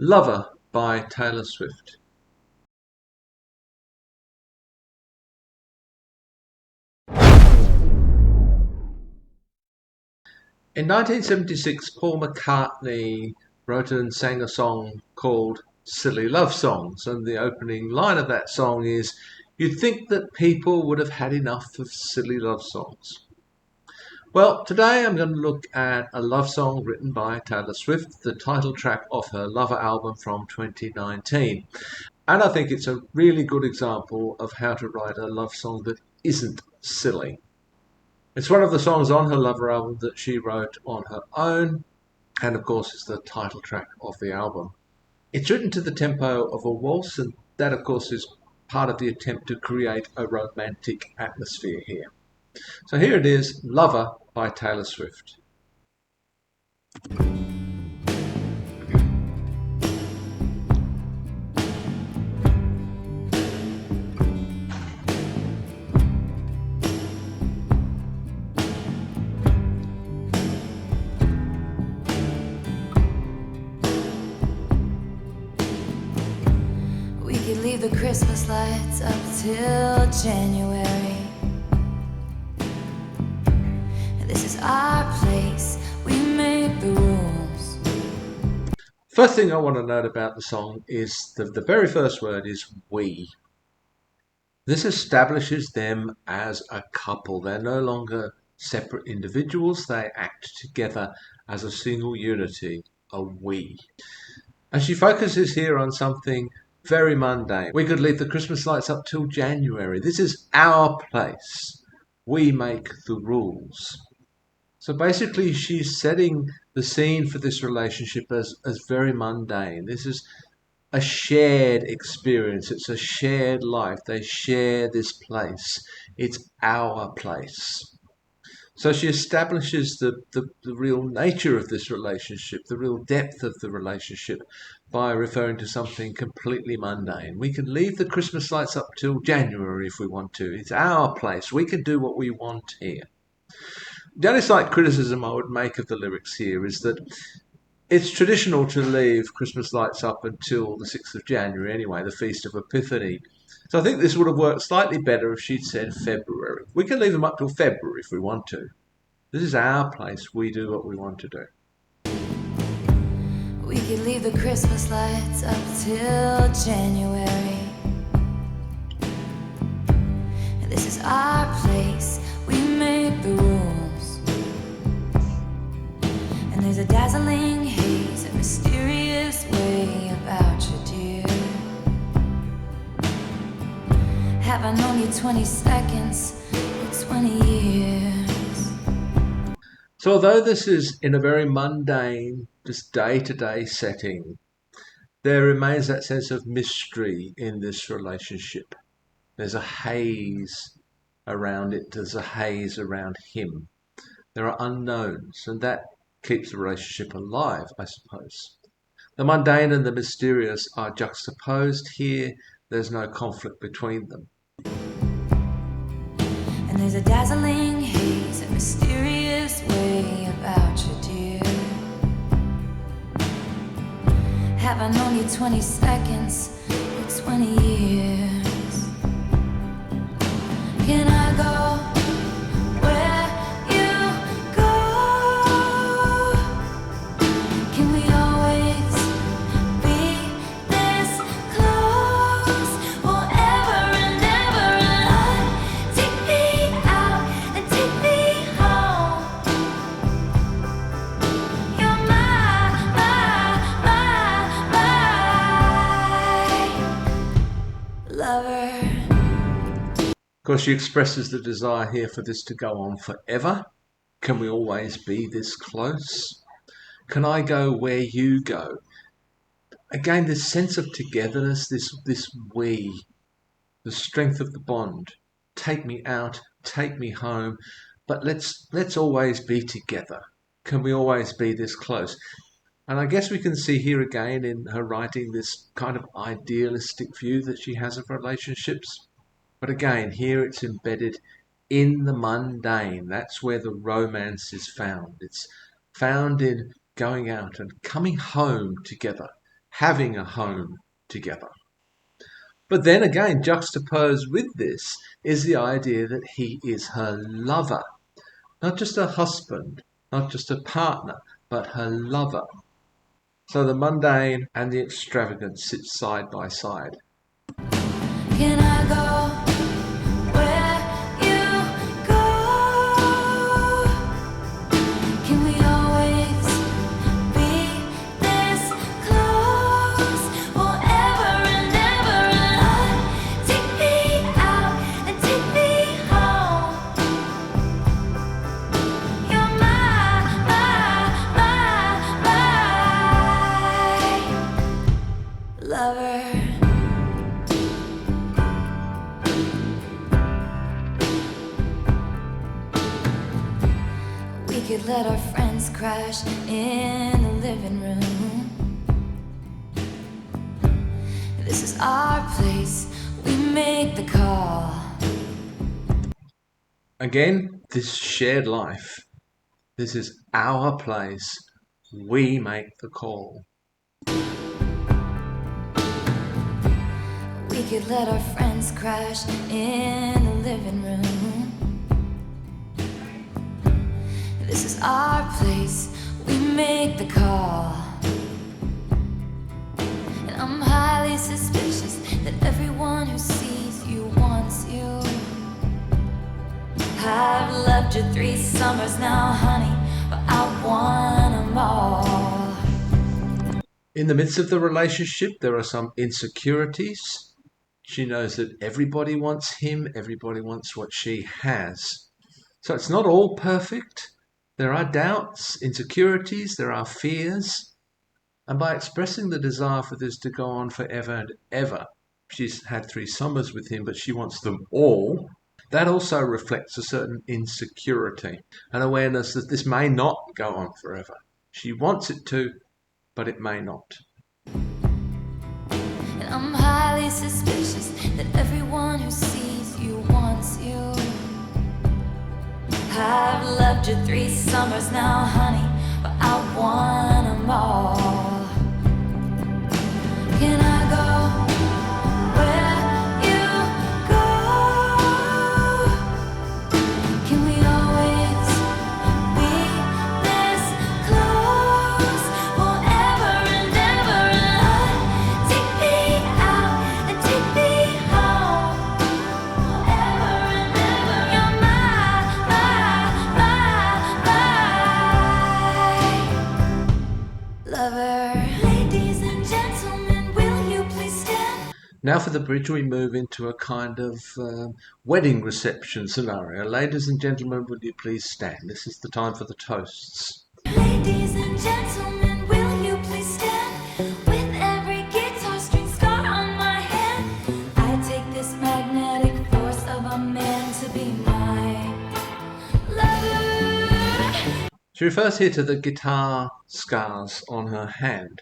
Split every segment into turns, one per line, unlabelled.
Lover by Taylor Swift. In 1976, Paul McCartney wrote and sang a song called Silly Love Songs, and the opening line of that song is, "You'd think that people would have had enough of silly love songs." Well, today I'm going to look at a love song written by Taylor Swift, the title track of her Lover album from 2019. And I think it's a really good example of how to write a love song that isn't silly. It's one of the songs on her Lover album that she wrote on her own, and of course it's the title track of the album. It's written to the tempo of a waltz, and that of course is part of the attempt to create a romantic atmosphere here. So here it is, Lover by Taylor Swift.
We could leave the Christmas lights up till January. This is our place, we make the rules.
First thing I want to note about the song is the very first word is we. This establishes them as a couple. They're no longer separate individuals, they act together as a single unity, a we. And she focuses here on something very mundane. We could leave the Christmas lights up till January. This is our place. We make the rules. So basically, she's setting the scene for this relationship as very mundane. This is a shared experience. It's a shared life. They share this place. It's our place. So she establishes the real nature of this relationship, the real depth of the relationship, by referring to something completely mundane. We can leave the Christmas lights up till January if we want to. It's our place. We can do what we want here. The only slight criticism I would make of the lyrics here is that it's traditional to leave Christmas lights up until the 6th of January anyway, the Feast of Epiphany. So I think this would have worked slightly better if she'd said February. We can leave them up till February if we want to. This is our place. We do what we want to do.
We could leave the Christmas lights up till January. This is our place, we make the rules. And there's a dazzling haze, a mysterious way about you, dear. Have I known you 20 seconds or 20 years?
So although this is in a very mundane, just day-to-day setting, there remains that sense of mystery in this relationship. There's a haze around it. There's a haze around him. There are unknowns, and that keeps the relationship alive, I suppose. The mundane and the mysterious are juxtaposed here. There's no conflict between them.
And there's a dazzling haze, a mysterious way about you, dear. Have I known you 20 seconds or 20 years? Can I go where you go? Can we always be this close forever and ever? And take me out and take me home. You're my lover.
Of course, she expresses the desire here for this to go on forever. Can we always be this close? Can I go where you go? Again, this sense of togetherness, this we, the strength of the bond. Take me out, take me home, but let's always be together. Can we always be this close? And I guess we can see here again in her writing this kind of idealistic view that she has of relationships. But again, here it's embedded in the mundane. That's where the romance is found. It's found in going out and coming home together, having a home together. But then again, juxtaposed with this is the idea that he is her lover, not just a husband, not just a partner, but her lover. So the mundane and the extravagant sit side by side.
Can I go where you go? Can we always be this close forever and ever? And take me out and take me home. You're my lover. We could let our friends crash in the living room. This is our place, we make the call.
Again, this shared life. This is our place. We make the call.
We could let our friends crash in the living room. This is our place, we make the call. And I'm highly suspicious that everyone who sees you wants you. I've loved you 3 summers now, honey, but I want 'em all.
In the midst of the relationship, there are some insecurities. She knows that everybody wants him, everybody wants what she has. So it's not all perfect. There are doubts, insecurities, there are fears. And by expressing the desire for this to go on forever and ever, she's had 3 summers with him, but she wants them all. That also reflects a certain insecurity, an awareness that this may not go on forever. She wants it to, but it may not.
And I'm highly suspicious that everyone who sees you wants you. I've loved you 3 summers now, honey, but I want 'em all. Can I go where you go? Can we always be this close forever and ever? And take me out and take me home forever and ever. You're my lover. Ladies and gentlemen, will you please stand?
Now for the bridge, we move into a kind of wedding reception scenario. Ladies and gentlemen, will you please stand? This is the time for the toasts.
Ladies and gentlemen, will you please stand? With every guitar string scar on my hand, I take this magnetic force of a man to be my lover.
She refers here to the guitar scars on her hand.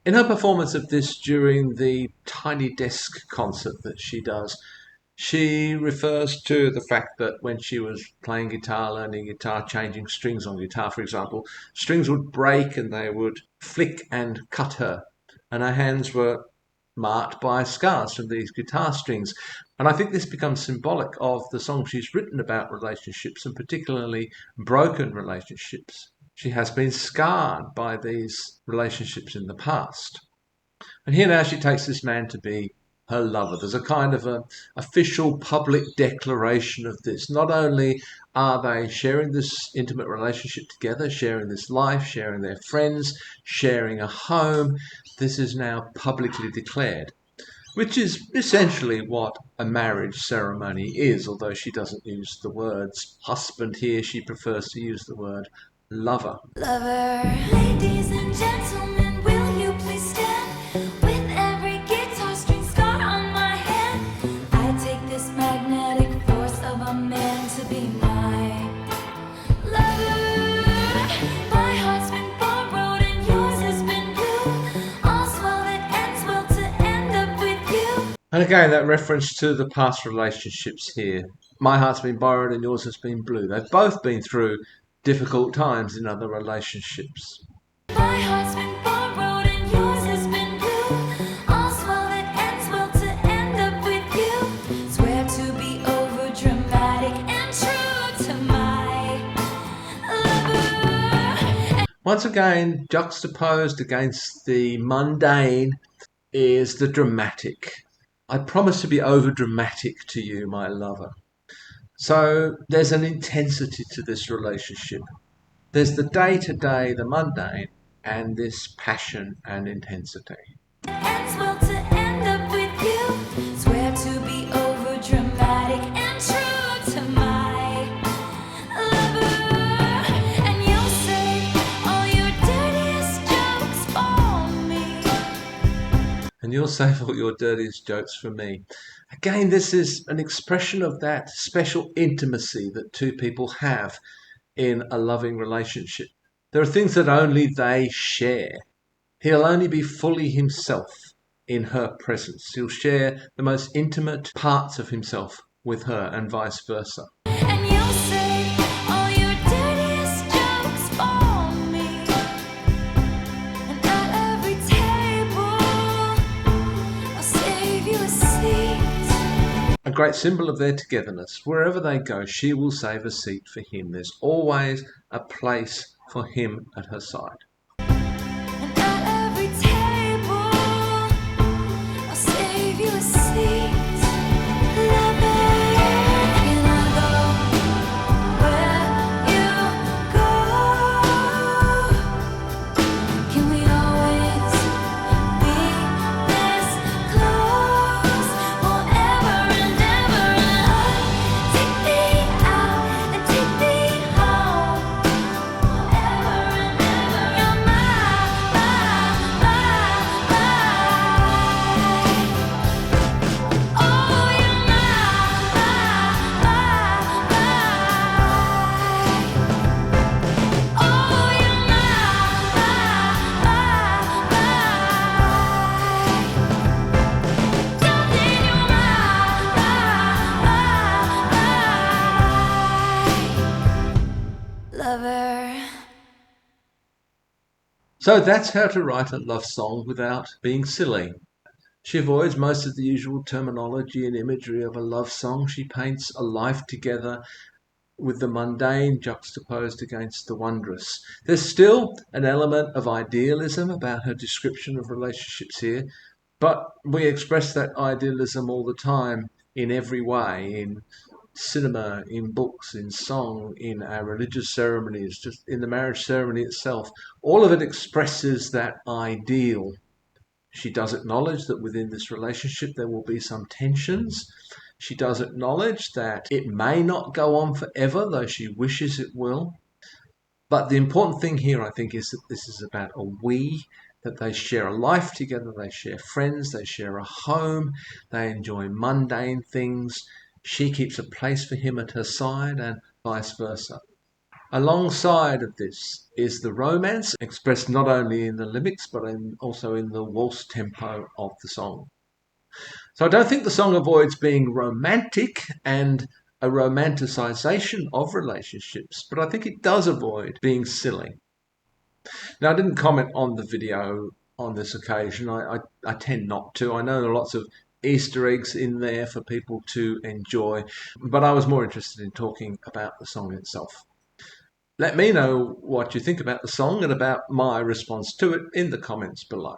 In her performance of this during the Tiny Desk concert that she does, she refers to the fact that when she was playing guitar, learning guitar, changing strings on guitar, for example, strings would break and they would flick and cut her, and her hands were marked by scars from these guitar strings. And I think this becomes symbolic of the song she's written about relationships, and particularly broken relationships. She has been scarred by these relationships in the past. And here now she takes this man to be her lover. There's a kind of a official public declaration of this. Not only are they sharing this intimate relationship together, sharing this life, sharing their friends, sharing a home, this is now publicly declared, which is essentially what a marriage ceremony is, although she doesn't use the words husband here, she prefers to use the word lover.
Lover. Ladies and gentlemen, will you please stand? With every guitar string scar on my hand, I take this magnetic force of a man to be my lover. My heart's been borrowed and yours has been blue. All's well that ends well to end up with you.
And again, that reference to the past relationships here. My heart's been borrowed and yours has been blue. They've both been through difficult times in other relationships.
My heart's been borrowed and yours has been
Once again, juxtaposed against the mundane is the dramatic. I promise to be over dramatic to you, my lover. So there's an intensity to this relationship. There's the day to day, the mundane, and this passion and intensity.
Ends well to end up with you. Swear to be over dramatic and true to my lover. And you'll say all your dirtiest jokes for me.
And you'll save all your dirtiest jokes for me. Again, this is an expression of that special intimacy that two people have in a loving relationship. There are things that only they share. He'll only be fully himself in her presence. He'll share the most intimate parts of himself with her and vice versa.
And you'll say all your dirtiest jokes for me. And at every table, I'll save you a seat.
A great symbol of their togetherness. Wherever they go, she will save a seat for him. There's always a place for him at her side.
And at every table, I'll save you a seat. Lover, can I go where you go? Can we always be this close forever and ever? Take me out and take me home forever and ever. You're oh, you're oh, you're lover.
So that's how to write a love song without being silly. She avoids most of the usual terminology and imagery of a love song. She paints a life together with the mundane juxtaposed against the wondrous. There's still an element of idealism about her description of relationships here, but we express that idealism all the time in every way, in cinema, in books, in song, in our religious ceremonies, just in the marriage ceremony itself. All of it expresses that ideal. She does acknowledge that within this relationship there will be some tensions. She does acknowledge that it may not go on forever, though she wishes it will. But the important thing here, I think, is that this is about a we, that they share a life together, they share friends, they share a home, they enjoy mundane things. She keeps a place for him at her side and vice versa. Alongside of this is the romance, expressed not only in the lyrics but also in the waltz tempo of the song. So I don't think the song avoids being romantic and a romanticization of relationships, but I think it does avoid being silly. Now, I didn't comment on the video on this occasion. I tend not to. I know there are lots of Easter eggs in there for people to enjoy, but I was more interested in talking about the song itself. Let me know what you think about the song and about my response to it in the comments below.